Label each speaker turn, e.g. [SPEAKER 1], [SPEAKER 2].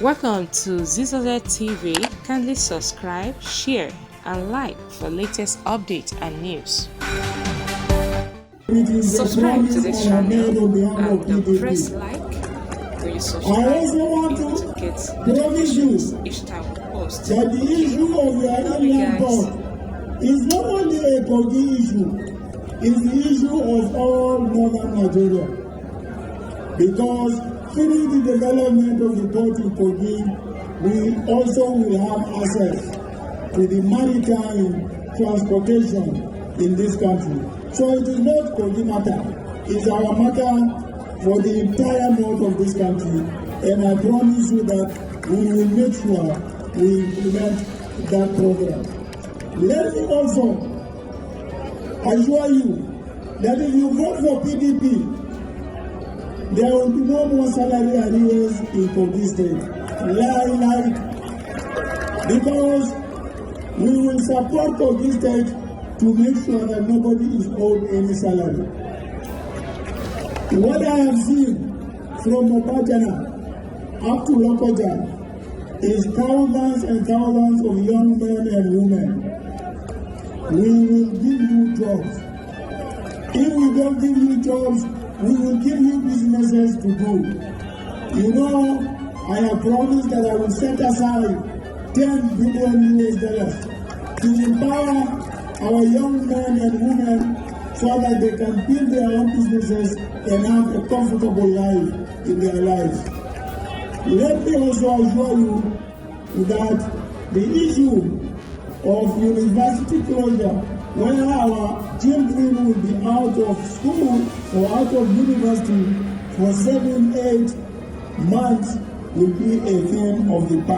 [SPEAKER 1] Welcome to Zisodel TV. Kindly subscribe, share, and like for latest updates and news. Subscribe to this channel and press like when you subscribe to get notifications each time we post.
[SPEAKER 2] That the issue of the island port is not only a Kogi issue, it's the issue of all northern Nigeria. Because through the development of the port in Kogi, we also will have access to the maritime transportation in this country. So it is not Kogi matter, it's our matter for the entire north of this country. And I promise you that we will make sure we implement that program. Let me also assure you that if you vote for PDP, there will be no more salary arrears in Kogi State. Lie. Because we will support Kogi State to make sure that nobody is owed any salary. What I have seen from Mopajana up to Lokoja is thousands and thousands of young men and women. We will give you jobs. If we don't give you jobs, we will give you businesses to do. You know, I have promised that I will set aside $10 billion to empower our young men and women so that they can build their own businesses and have a comfortable life in their lives. Let me also assure you that the issue of university closure, where our children will be out of school or out of university for 7-8 months, will be a thing of the past.